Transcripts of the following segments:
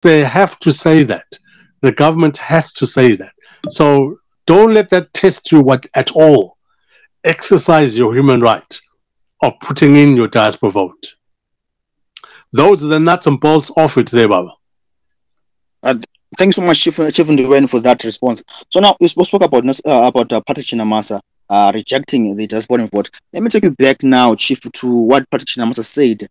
They have to say that. The government has to say that. So don't let that test you at all. Exercise your human right of putting in your diaspora vote. Those are the nuts and bolts of it there, Baba. Thank you so much, Chief Ndiweni, for that response. So now we spoke about Patrick Chinamasa rejecting the diaspora vote. Let me take you back now, Chief, to what Patrick Chinamasa said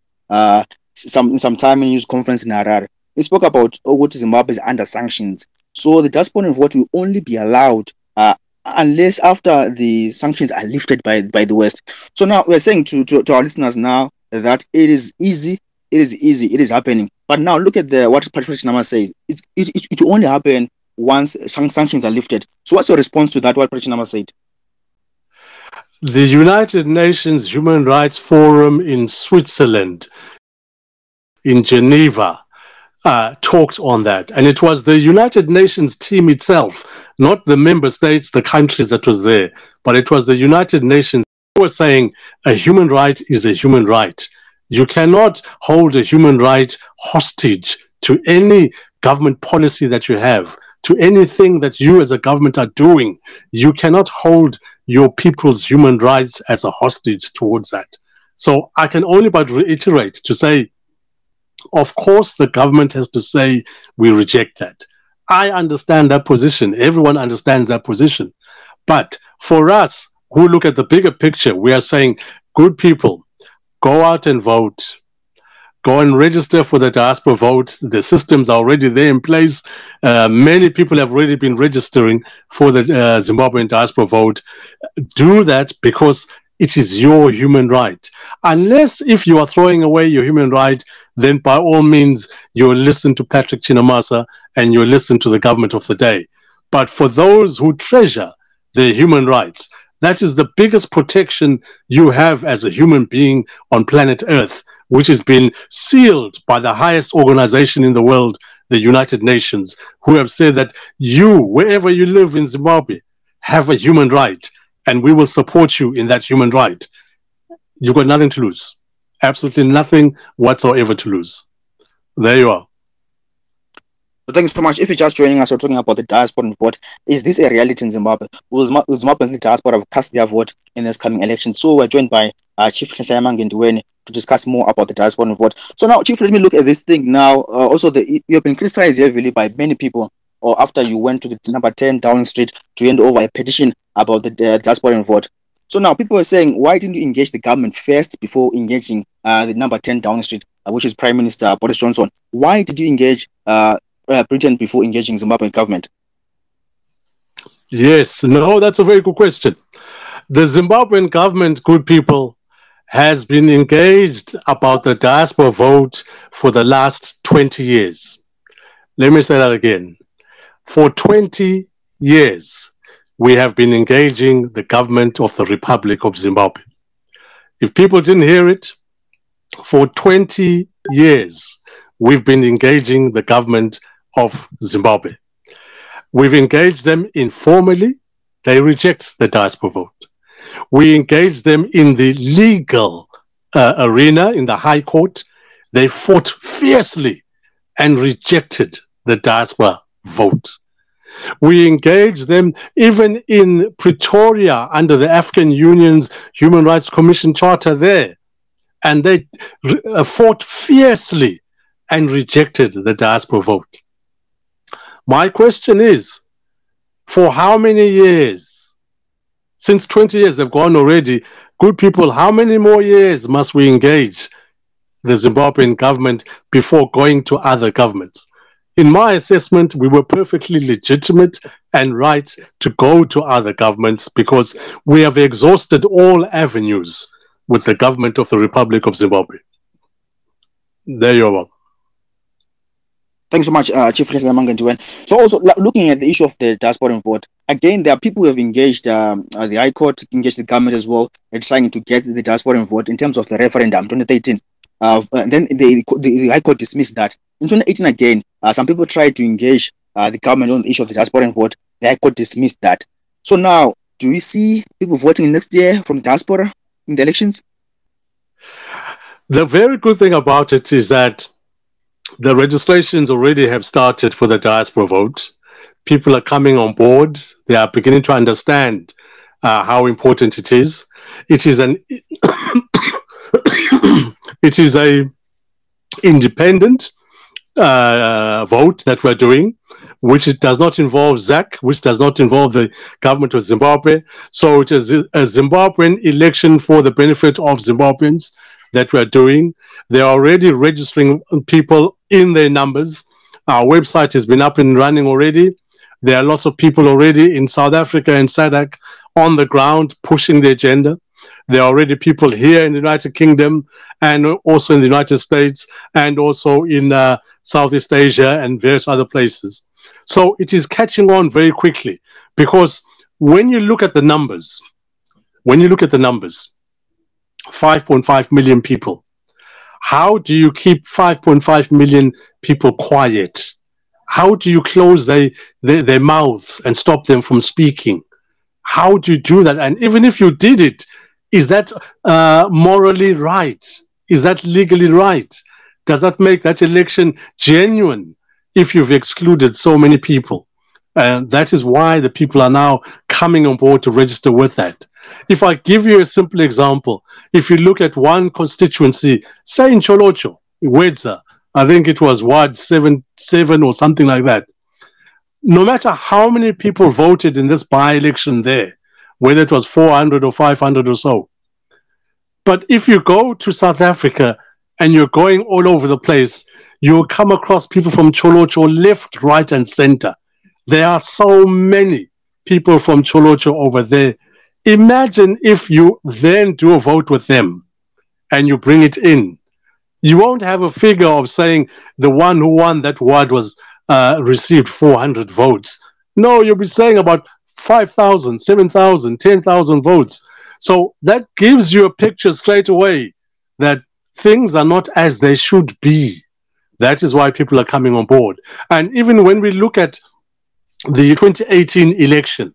some time in news conference in Harare. We spoke about what Zimbabwe is under sanctions. So the diaspora vote will only be allowed unless after the sanctions are lifted by the West. So now we're saying to our listeners now that it is easy. It is happening. But now look at what Patrick Chinamasa says. It will only happen once sanctions are lifted. So what's your response to that, what Patrick Chinamasa said? The United Nations Human Rights Forum in Switzerland, in Geneva, talked on that. And it was the United Nations team itself, not the member states, the countries that was there, but it was the United Nations who was saying a human right is a human right. You cannot hold a human right hostage to any government policy that you have, to anything that you as a government are doing. You cannot hold your people's human rights as a hostage towards that. So I can only but reiterate to say, of course, the government has to say, we reject that. I understand that position. Everyone understands that position. But for us who look at the bigger picture, we are saying, good people, go out and vote. Go and register for the diaspora vote. The systems are already there in place. Many people have already been registering for the Zimbabwean diaspora vote. Do that because it is your human right. Unless if you are throwing away your human right, then by all means, you listen to Patrick Chinamasa and you listen to the government of the day. But for those who treasure their human rights, that is the biggest protection you have as a human being on planet Earth, which has been sealed by the highest organization in the world, the United Nations, who have said that you, wherever you live in Zimbabwe, have a human right, and we will support you in that human right. You've got nothing to lose. Absolutely nothing whatsoever to lose. There you are. Thank you so much. If you're just joining us, we're talking about the diaspora vote. Is this a reality in Zimbabwe? Will Zimbabwean diaspora cast their vote in this coming election? So we're joined by Chief Ndiweni to discuss more about the diaspora vote. So now, Chief, let me look at this thing now. Also, you have been criticized heavily by many people, or after you went to the number 10 Downing Street to hand over a petition about the diaspora vote. So now people are saying, why didn't you engage the government first before engaging the number 10 Downing Street, which is Prime Minister Boris Johnson? Why did you engage Britain before engaging Zimbabwean government? Yes, no, that's a very good question. The Zimbabwean government, good people, has been engaged about the diaspora vote for the last 20 years. Let me say that again. For 20 years, we have been engaging the government of the Republic of Zimbabwe. If people didn't hear it, for 20 years, we've been engaging the government of Zimbabwe. We've engaged them informally. They reject the diaspora vote. We engaged them in the legal arena, in the High Court. They fought fiercely and rejected the diaspora vote. We engaged them even in Pretoria under the African Union's Human Rights Commission Charter there. And they fought fiercely and rejected the diaspora vote. My question is, for how many years? Since 20 years have gone already, good people, how many more years must we engage the Zimbabwean government before going to other governments? In my assessment, we were perfectly legitimate and right to go to other governments because we have exhausted all avenues with the government of the Republic of Zimbabwe. There you are. Thanks so much, Chief Ndiweni. So also looking at the issue of the diaspora vote, again, there are people who have engaged the High Court, engaged the government as well, trying to get the diaspora vote in terms of the referendum 2013. Then the High Court dismissed that. In 2018 again, some people tried to engage the government on the issue of the diaspora vote. The High Court dismissed that. So now, do we see people voting next year from the diaspora in the elections? The very good thing about it is that The registrations already have started for the diaspora vote. People are coming on board. They are beginning to understand how important it is. It is an it is a independent vote that we're doing, which it does not involve ZAC, which does not involve the government of Zimbabwe. So it is a Zimbabwean election for the benefit of Zimbabweans that we're doing. They're already registering people in their numbers. Our website has been up and running already. There are lots of people already in South Africa and SADC on the ground pushing the agenda. There are already people here in the United Kingdom and also in the United States and also in Southeast Asia and various other places. So it is catching on very quickly because when you look at the numbers, 5.5 million people, how do you keep 5.5 million people quiet? How do you close their mouths and stop them from speaking? How do you do that? And even if you did it, is that morally right? Is that legally right? Does that make that election genuine if you've excluded so many people? And that is why the people are now coming on board to register with that. If I give you a simple example, if you look at one constituency, say in Cholocho, Wedza, I think it was Ward 7 or something like that. No matter how many people voted in this by-election there, whether it was 400 or 500 or so, but if you go to South Africa and you're going all over the place, you'll come across people from Cholocho left, right, and center. There are so many people from Cholocho over there. Imagine if you then do a vote with them and you bring it in. You won't have a figure of saying the one who won that ward was received 400 votes. No, you'll be saying about 5,000, 7,000, 10,000 votes. So that gives you a picture straight away that things are not as they should be. That is why people are coming on board. And even when we look at the 2018 election,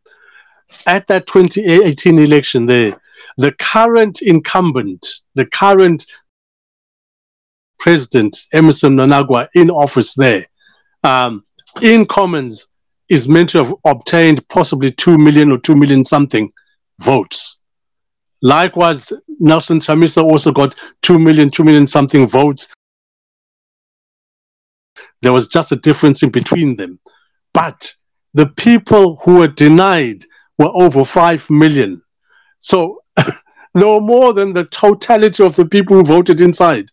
at that 2018 election there, the current incumbent, the current President Emerson Mnangagwa in office there, in Commons, is meant to have obtained possibly 2 million or 2 million something votes. Likewise, Nelson Chamisa also got 2 million something votes. There was just a difference in between them. But the people who were denied were over 5 million. So there were more than the totality of the people who voted inside.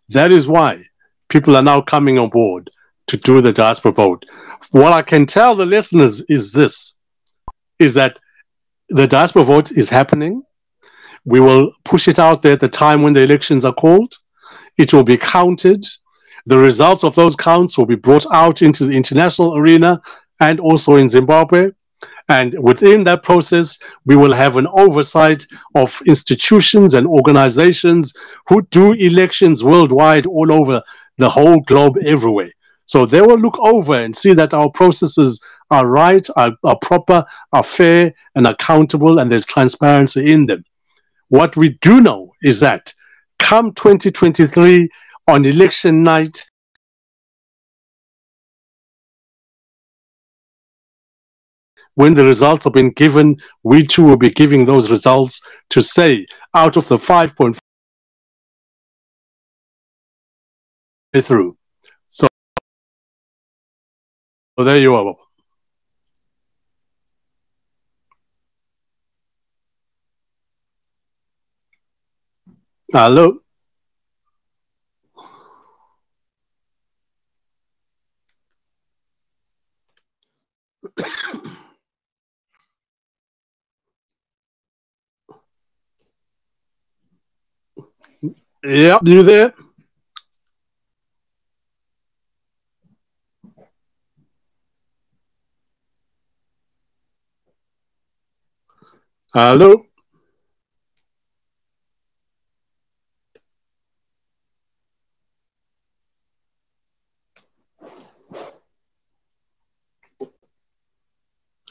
That is why people are now coming on board to do the diaspora vote. What I can tell the listeners is this, is that the diaspora vote is happening. We will push it out there at the time when the elections are called. It will be counted. The results of those counts will be brought out into the international arena and also in Zimbabwe. And within that process, we will have an oversight of institutions and organizations who do elections worldwide, all over the whole globe, everywhere. So they will look over and see that our processes are right, are proper, are fair, and accountable, and there's transparency in them. What we do know is that come 2023, on election night, when the results have been given, we too will be giving those results to say, out of the 5.5 through. So there you are. Hello. Yep, you there? Hello.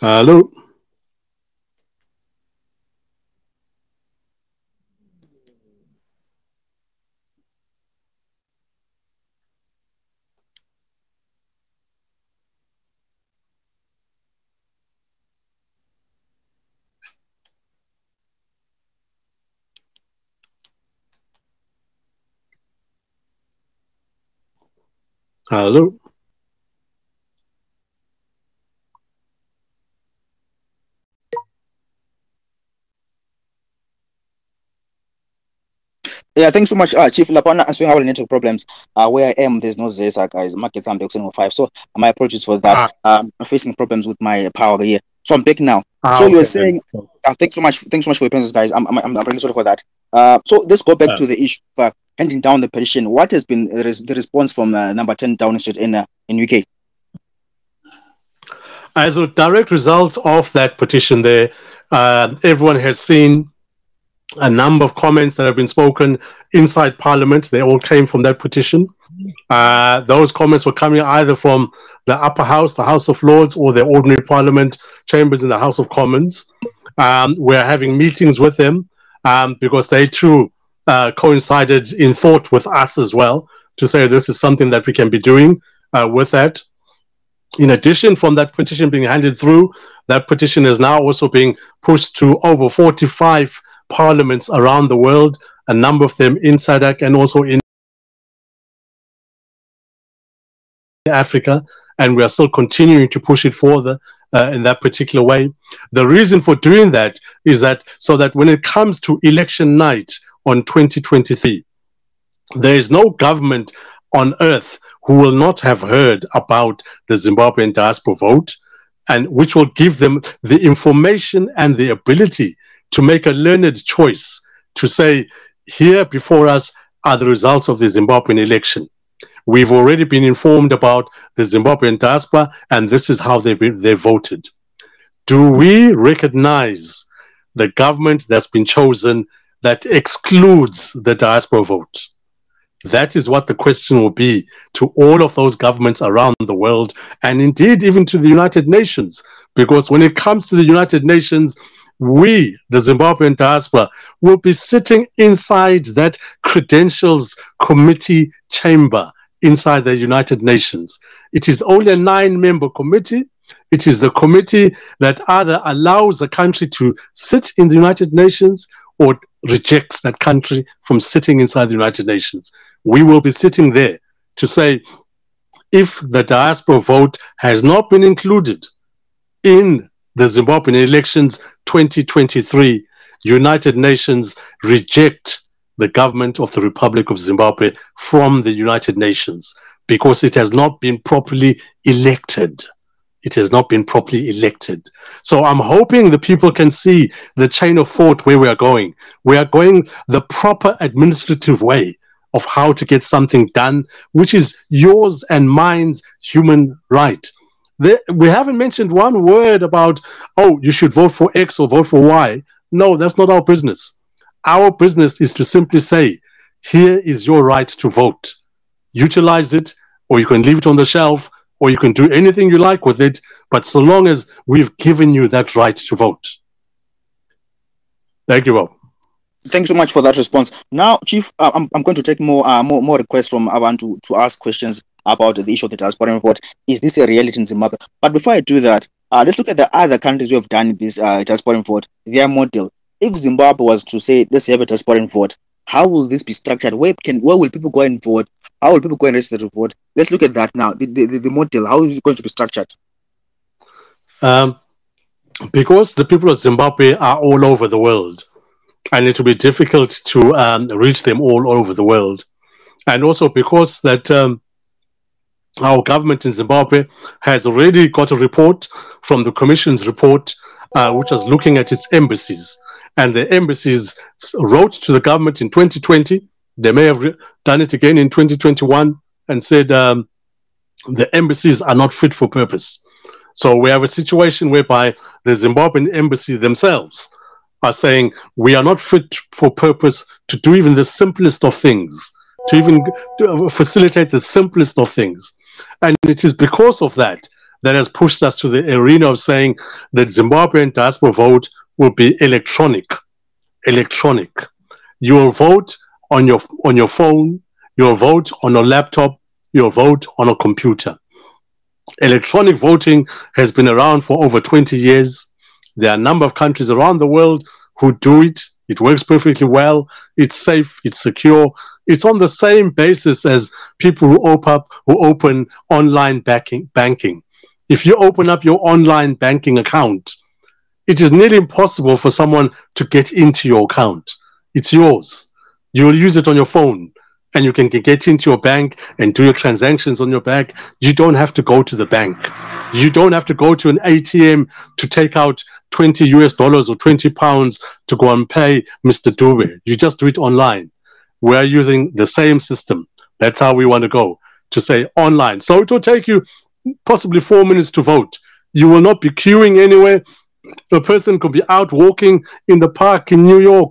Hello. Hello. Yeah, thanks so much, Chief Lapana. Answering our network problems. Where I am, there's no Zesa, guys. Markets I'm the 5. So my apologies for that. I'm facing problems with my power here. So I'm back now. So you were Okay, saying, thanks so much for your presence, guys. I'm really sorry for that. So let's go back to the issue of handing down the petition. What has been the response from number 10 Downing Street in UK? As a direct result of that petition there, everyone has seen a number of comments that have been spoken inside Parliament. They all came from that petition. Those comments were coming either from the upper house, the House of Lords, or the ordinary Parliament chambers in the House of Commons. We're having meetings with them because they too coincided in thought with us as well to say this is something that we can be doing with that. In addition, from that petition being handed through, that petition is now also being pushed to over 45 parliaments around the world, a number of them in SADC and also in Africa, and we are still continuing to push it further in that particular way. The reason for doing that is that so that when it comes to election night on 2023, there is no government on earth who will not have heard about the Zimbabwean diaspora vote, and which will give them the information and the ability to make a learned choice to say, here before us are the results of the Zimbabwean election. We've already been informed about the Zimbabwean diaspora, and this is how they voted. Do we recognize the government that's been chosen that excludes the diaspora vote? That is what the question will be to all of those governments around the world, and indeed even to the United Nations, because when it comes to the United Nations, we, the Zimbabwean diaspora, will be sitting inside that credentials committee chamber inside the United Nations. It is only a 9-member committee. It is the committee that either allows a country to sit in the United Nations or rejects that country from sitting inside the United Nations. We will be sitting there to say, if the diaspora vote has not been included in the Zimbabwean elections 2023, United Nations reject the government of the Republic of Zimbabwe from the United Nations because it has not been properly elected. It has not been properly elected. So I'm hoping the people can see the chain of thought where we are going. We are going the proper administrative way of how to get something done, which is yours and mine's human right. We haven't mentioned one word about, oh, you should vote for X or vote for Y. No, that's not our business. Our business is to simply say, here is your right to vote. Utilize it, or you can leave it on the shelf, or you can do anything you like with it, but so long as we've given you that right to vote. Thank you, Bob. Thanks so much for that response. Now, Chief, I'm going to take more requests from Abantu to ask questions about the issue of the diaspora report. Is this a reality in Zimbabwe? But before I do that, let's look at the other countries who have done this diaspora report, their model. If Zimbabwe was to say, let's have a diaspora vote, how will this be structured? Where will people go and vote? How will people go and register to vote? Let's look at that now. The model, how is it going to be structured? Because the people of Zimbabwe are all over the world, and it will be difficult to reach them all over the world. And also because that our government in Zimbabwe has already got a report from the Commission's report, which was looking at its embassies. And the embassies wrote to the government in 2020. They may have done it again in 2021 and said the embassies are not fit for purpose. So we have a situation whereby the Zimbabwean embassy themselves are saying we are not fit for purpose to do even the simplest of things, to even facilitate the simplest of things. And it is because of that that has pushed us to the arena of saying that Zimbabwean diaspora vote will be electronic. Electronic. You will vote on your phone, you'll vote on a laptop, you'll vote on a computer. Electronic voting has been around for over 20 years. There are a number of countries around the world who do it It works perfectly well. It's safe. It's secure. It's on the same basis as people who open online banking. If you open up your online banking account, it is nearly impossible for someone to get into your account. It's yours. You'll use it on your phone, and you can get into your bank and do your transactions on your bank. You don't have to go to the bank. You don't have to go to an ATM to take out $20 or £20 to go and pay Mr. Dube. You just do it online. We're using the same system. That's how we want to go, to say online. So it will take you possibly 4 minutes to vote. You will not be queuing anywhere. A person could be out walking in the park in New York.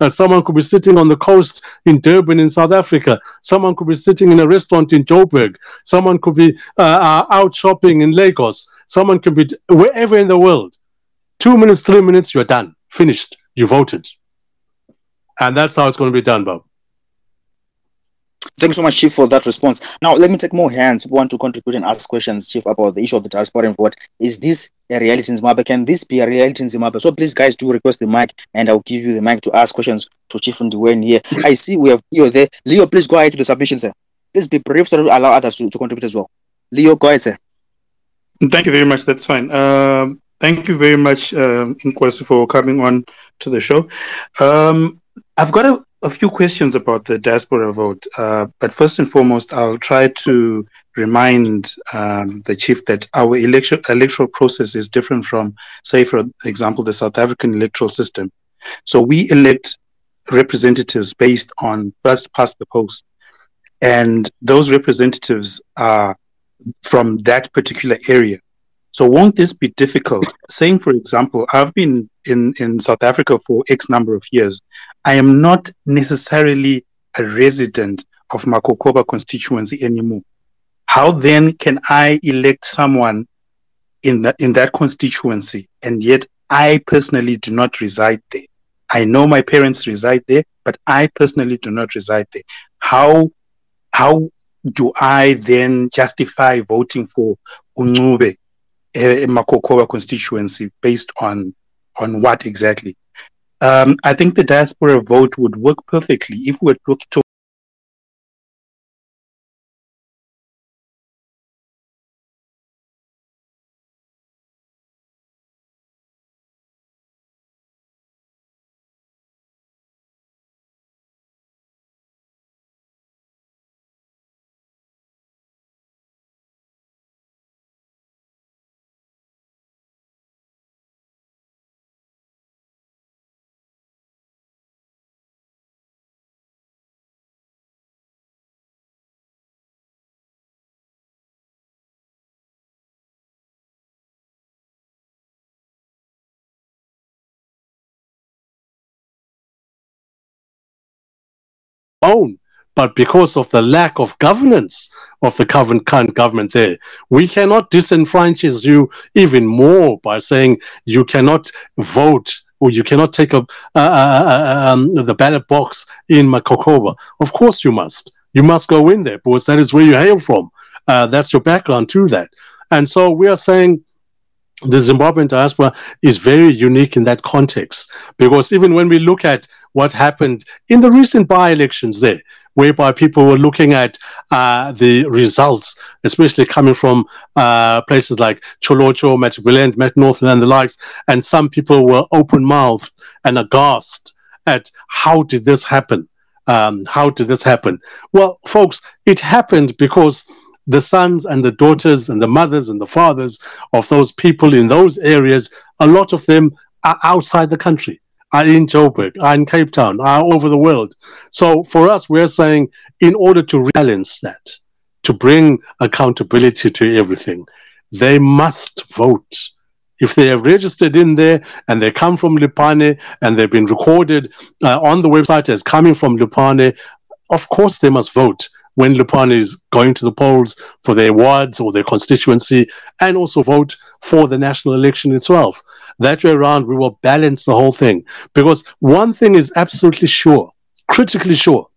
Someone could be sitting on the coast in Durban in South Africa. Someone could be sitting in a restaurant in Joburg. Someone could be out shopping in Lagos. Someone could be wherever in the world. 2 minutes, 3 minutes, you're done. Finished. You voted. And that's how it's going to be done, Bob. Thank you so much, Chief, for that response. Now, let me take more hands who want to contribute and ask questions, Chief, about the issue of the diaspora vote. Is this a reality in Zimbabwe? Can this be a reality in Zimbabwe? So please, guys, do request the mic, and I'll give you the mic to ask questions to Chief Ndiweni here. I see we have Leo there. Leo, please go ahead to the submission, sir. Please be brief so that we allow others to contribute as well. Leo, go ahead, sir. Thank you very much. That's fine. Thank you very much, Nkosi, for coming on to the show. I've got a few questions about the diaspora vote, but first and foremost, I'll try to remind the Chief that our electoral process is different from, say, for example, the South African electoral system. So we elect representatives based on first past the post, and those representatives are from that particular area. So won't this be difficult? Saying, for example, I've been in South Africa for X number of years. I am not necessarily a resident of Makokoba constituency anymore. How then can I elect someone in that constituency, and yet I personally do not reside there? I know my parents reside there, but I personally do not reside there. How do I then justify voting for Uncube, Makokoba constituency, based on what exactly? I think the diaspora vote would work perfectly if we were looking to own, but because of the lack of governance of the current government there, we cannot disenfranchise you even more by saying you cannot vote or you cannot take up the ballot box in Makokoba. Of course you must. You must go in there because that is where you hail from. That's your background to that. And so we are saying the Zimbabwean diaspora is very unique in that context, because even when we look at what happened in the recent by-elections there, whereby people were looking at the results, especially coming from places like Cholocho, Matabeleland, Met Northern and the likes, and some people were open-mouthed and aghast at how did this happen? How did this happen? Well, folks, it happened because the sons and the daughters and the mothers and the fathers of those people in those areas, a lot of them are outside the country, are in Joburg, are in Cape Town, are all over the world. So for us, we're saying in order to rebalance that, to bring accountability to everything, they must vote. If they are registered in there and they come from Lupane and they've been recorded on the website as coming from Lupane, of course they must vote when Lupane is going to the polls for their wards or their constituency, and also vote for the national election itself. That way around, we will balance the whole thing. Because one thing is absolutely sure, critically sure,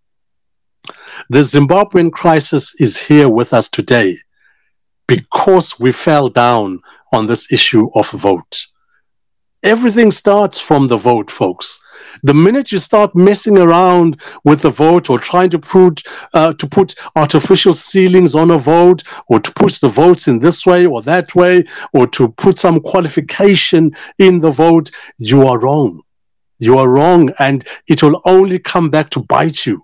the Zimbabwean crisis is here with us today because we fell down on this issue of vote. Everything starts from the vote, folks. The minute you start messing around with the vote or trying to put artificial ceilings on a vote, or to push the votes in this way or that way, or to put some qualification in the vote, you are wrong. You are wrong, and it will only come back to bite you.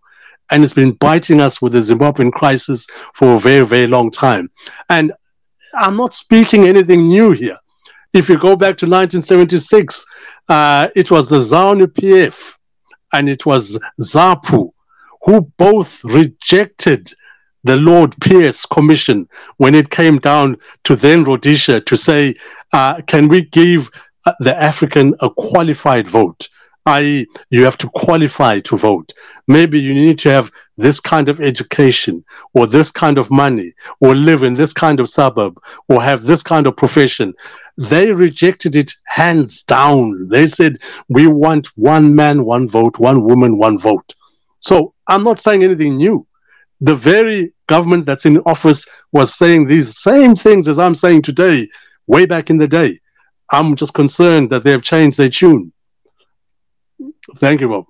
And it's been biting us with the Zimbabwean crisis for a very, very long time. And I'm not speaking anything new here. If you go back to 1976, it was the ZANU-PF and it was ZAPU who both rejected the Lord Pierce Commission when it came down to then Rhodesia to say, can we give the African a qualified vote? I.e., you have to qualify to vote. Maybe you need to have this kind of education, or this kind of money, or live in this kind of suburb, or have this kind of profession. They rejected it hands down. They said, we want one man, one vote, one woman, one vote. So I'm not saying anything new. The very government that's in office was saying these same things as I'm saying today, way back in the day. I'm just concerned that they have changed their tune. Thank you, Bob.